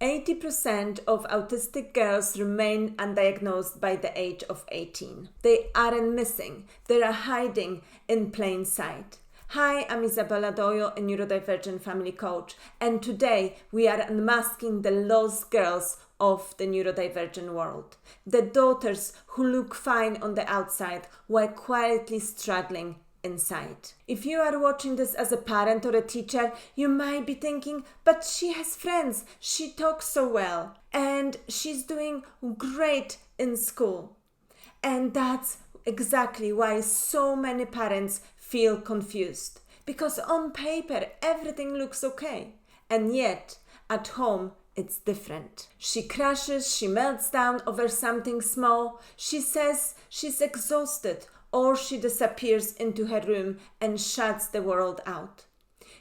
80% of autistic girls remain undiagnosed by the age of 18. They aren't missing, they are hiding in plain sight. Hi, I'm Izabela Doyle, a neurodivergent family coach, and today we are unmasking the lost girls of the neurodivergent world. The daughters who look fine on the outside while quietly struggling inside. If you are watching this as a parent or a teacher, you might be thinking, but she has friends, she talks so well, and she's doing great in school. And that's exactly why so many parents feel confused. Because on paper, everything looks okay. And yet, at home, it's different. She crashes, she melts down over something small, she says she's exhausted, or she disappears into her room and shuts the world out.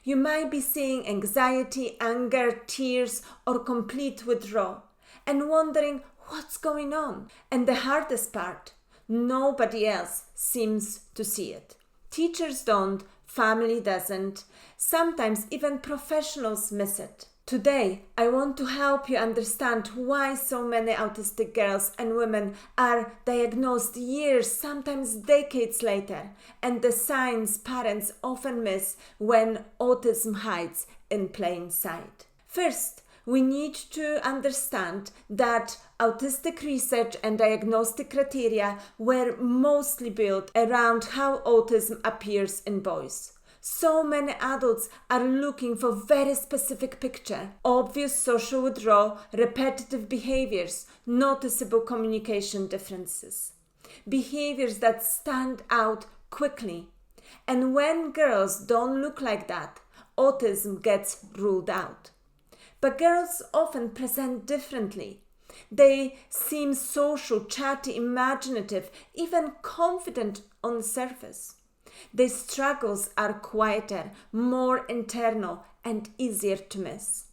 You might be seeing anxiety, anger, tears, or complete withdrawal, and wondering what's going on. And the hardest part, nobody else seems to see it. Teachers don't, family doesn't, sometimes even professionals miss it. Today, I want to help you understand why so many autistic girls and women are diagnosed years, sometimes decades later, and the signs parents often miss when autism hides in plain sight. First, we need to understand that autistic research and diagnostic criteria were mostly built around how autism appears in boys. So many adults are looking for very specific picture, obvious social withdrawal, repetitive behaviors, noticeable communication differences, behaviors that stand out quickly. And when girls don't look like that, autism gets ruled out. But girls often present differently. They seem social, chatty, imaginative, even confident on the surface. Their struggles are quieter, more internal, and easier to miss.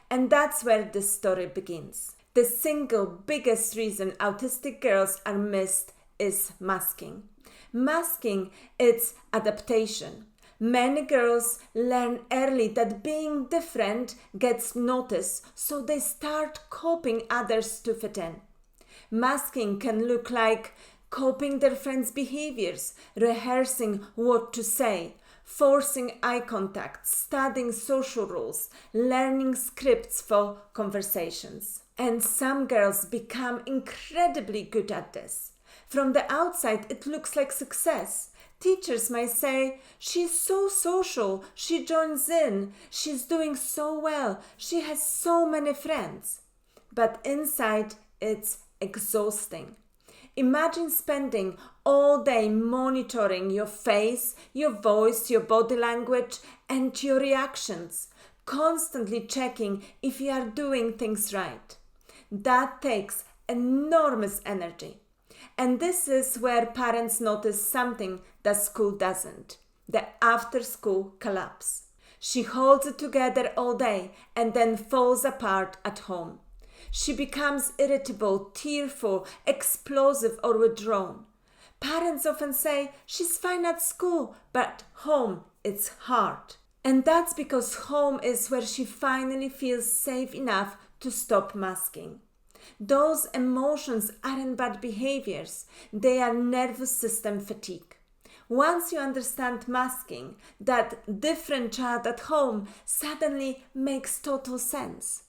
And that's where this story begins. The single biggest reason autistic girls are missed is masking. Masking is adaptation. Many girls learn early that being different gets noticed, so they start copying others to fit in. Masking can look like copying their friends' behaviors, rehearsing what to say, forcing eye contact, studying social rules, learning scripts for conversations. And some girls become incredibly good at this. From the outside, it looks like success. Teachers might say, she's so social, she joins in, she's doing so well, she has so many friends. But inside, it's exhausting. Imagine spending all day monitoring your face, your voice, your body language, and your reactions, constantly checking if you are doing things right. That takes enormous energy. And this is where parents notice something that school doesn't: the after-school collapse. She holds it together all day and then falls apart at home. She becomes irritable, tearful, explosive, or withdrawn. Parents often say she's fine at school, but home, it's hard. And that's because home is where she finally feels safe enough to stop masking. Those emotions aren't bad behaviors, they are nervous system fatigue. Once you understand masking, that different child at home suddenly makes total sense.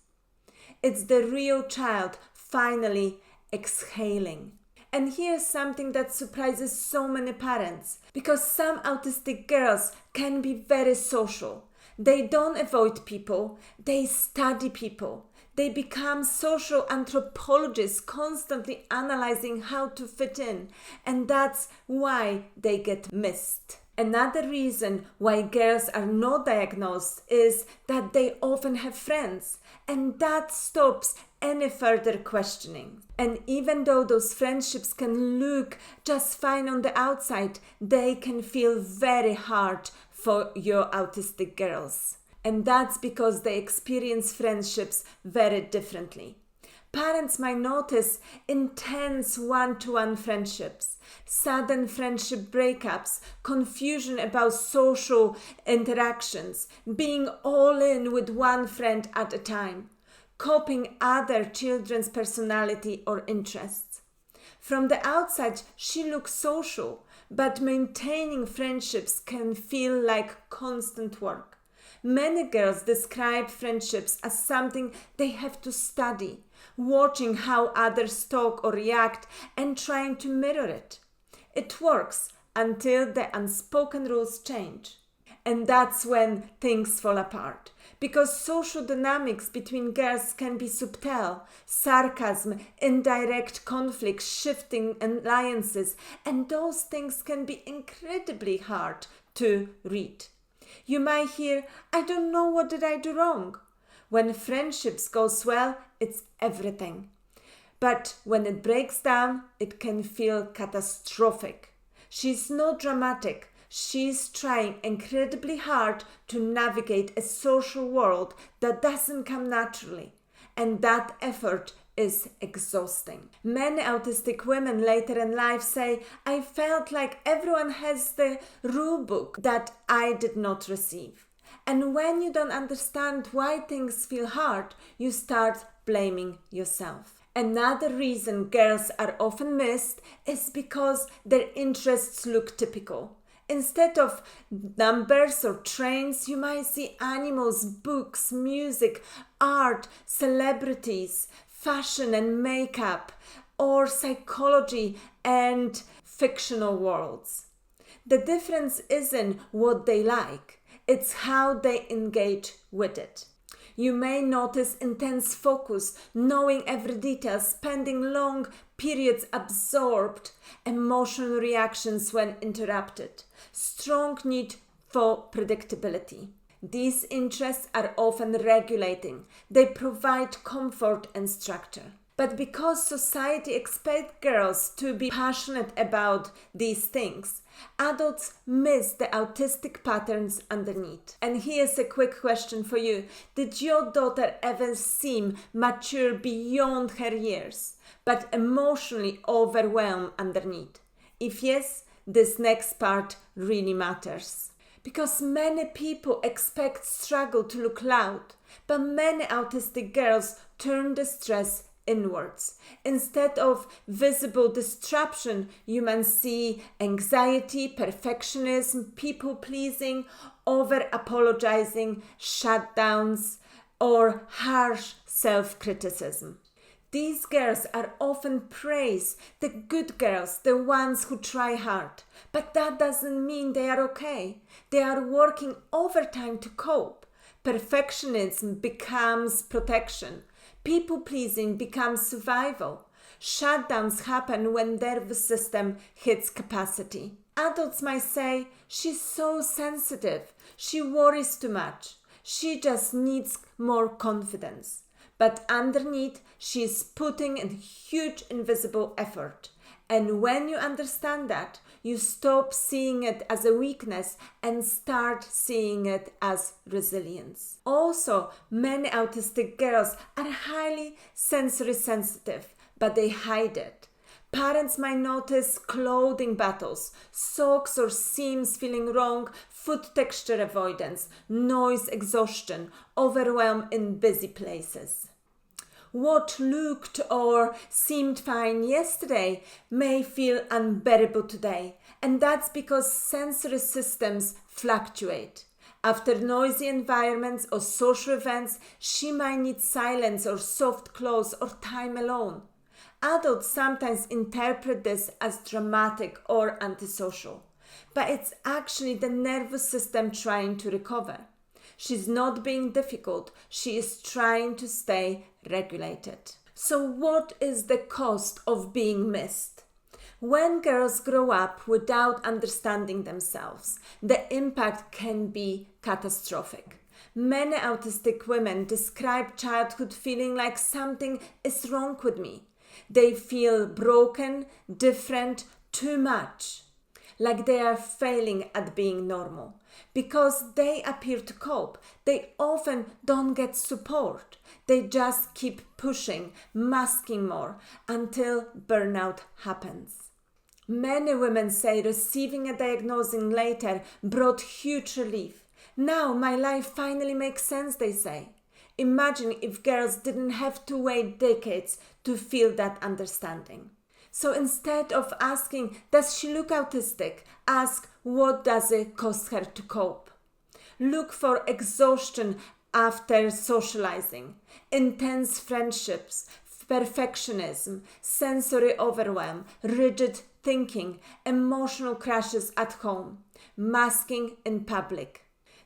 It's the real child finally exhaling. And here's something that surprises so many parents, because some autistic girls can be very social. They don't avoid people, they study people. They become social anthropologists, constantly analyzing how to fit in, and that's why they get missed. Another reason why girls are not diagnosed is that they often have friends, and that stops any further questioning. And even though those friendships can look just fine on the outside, they can feel very hard for your autistic girls. And that's because they experience friendships very differently. Parents might notice intense one-to-one friendships, sudden friendship breakups, confusion about social interactions, being all in with one friend at a time. copying other children's personality or interests. From the outside, she looks social, but maintaining friendships can feel like constant work. Many girls describe friendships as something they have to study, watching how others talk or react and trying to mirror it. It works until the unspoken rules change. And that's when things fall apart. Because social dynamics between girls can be subtle, sarcasm, indirect conflict, shifting alliances, and those things can be incredibly hard to read. You might hear, "I don't know, what did I do wrong?" When friendships goes well, it's everything. But when it breaks down, it can feel catastrophic. She's not dramatic. She's trying incredibly hard to navigate a social world that doesn't come naturally, and that effort is exhausting. Many autistic women later in life say, "I felt like everyone has the rule book that I did not receive." And when you don't understand why things feel hard, you start blaming yourself. Another reason girls are often missed is because their interests look typical. Instead of numbers or trains, you might see animals, books, music, art, celebrities, fashion and makeup, or psychology and fictional worlds. The difference isn't what they like, it's how they engage with it. You may notice intense focus, knowing every detail, spending long periods absorbed, emotional reactions when interrupted, strong need for predictability. These interests are often regulating. They provide comfort and structure. But because society expects girls to be passionate about these things, adults miss the autistic patterns underneath. And here's a quick question for you. Did your daughter ever seem mature beyond her years, but emotionally overwhelmed underneath? If yes, this next part really matters. Because many people expect struggle to look loud, but many autistic girls turn the stress inwards. Instead of visible disruption, you may see anxiety, perfectionism, people-pleasing, over-apologizing, shutdowns, or harsh self-criticism. These girls are often praised, the good girls, the ones who try hard. But that doesn't mean they are okay. They are working overtime to cope. Perfectionism becomes protection. People-pleasing becomes survival. Shutdowns happen when their nervous system hits capacity. Adults might say, "She's so sensitive. She worries too much. She just needs more confidence." But underneath, she's putting in huge invisible effort. And when you understand that, you stop seeing it as a weakness and start seeing it as resilience. Also, many autistic girls are highly sensory sensitive, but they hide it. Parents might notice clothing battles, socks or seams feeling wrong, food texture avoidance, noise exhaustion, overwhelm in busy places. What looked or seemed fine yesterday may feel unbearable today, and that's because sensory systems fluctuate. After noisy environments or social events, she might need silence or soft clothes or time alone. Adults sometimes interpret this as dramatic or antisocial, but it's actually the nervous system trying to recover. She's not being difficult, she is trying to stay regulated. So what is the cost of being missed? When girls grow up without understanding themselves, the impact can be catastrophic. Many autistic women describe childhood feeling like something is wrong with me. They feel broken, different, too much, like they are failing at being normal. Because they appear to cope, they often don't get support. They just keep pushing, masking more, until burnout happens. Many women say receiving a diagnosis later brought huge relief. Now my life finally makes sense, they say. Imagine if girls didn't have to wait decades to feel that understanding. So instead of asking, does she look autistic? Ask, what does it cost her to cope? Look for exhaustion after socializing, intense friendships, perfectionism, sensory overwhelm, rigid thinking, emotional crashes at home, masking in public.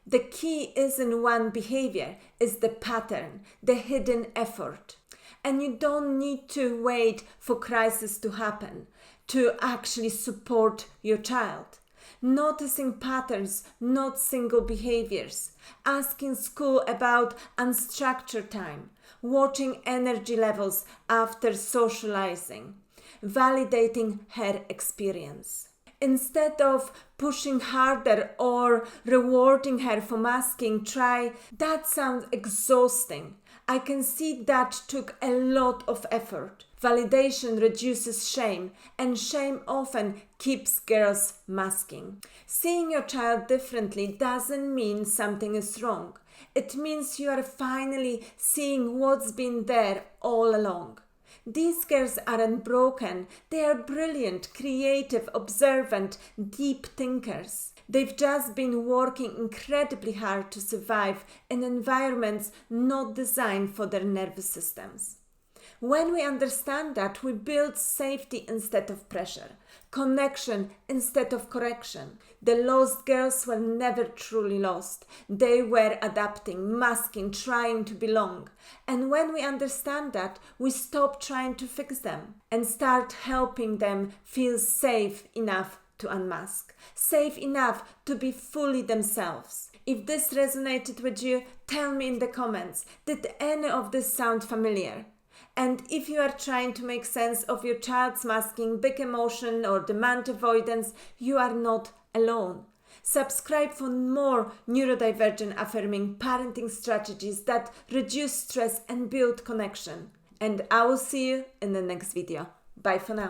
The key isn't one behavior, it's the pattern, the hidden effort. And you don't need to wait for crisis to happen to actually support your child. Noticing patterns, not single behaviors. Asking school about unstructured time. Watching energy levels after socializing. Validating her experience. Instead of pushing harder or rewarding her for masking, try, that sounds exhausting. I can see that took a lot of effort. Validation reduces shame, and shame often keeps girls masking. Seeing your child differently doesn't mean something is wrong. It means you are finally seeing what's been there all along. These girls aren't broken. They are brilliant, creative, observant, deep thinkers. They've just been working incredibly hard to survive in environments not designed for their nervous systems. When we understand that, we build safety instead of pressure, connection instead of correction. The lost girls were never truly lost. They were adapting, masking, trying to belong. And when we understand that, we stop trying to fix them and start helping them feel safe enough to unmask, safe enough to be fully themselves. If this resonated with you, tell me in the comments, did any of this sound familiar? And if you are trying to make sense of your child's masking, big emotion, or demand avoidance, you are not alone. Subscribe for more neurodivergent affirming parenting strategies that reduce stress and build connection. And I will see you in the next video. Bye for now.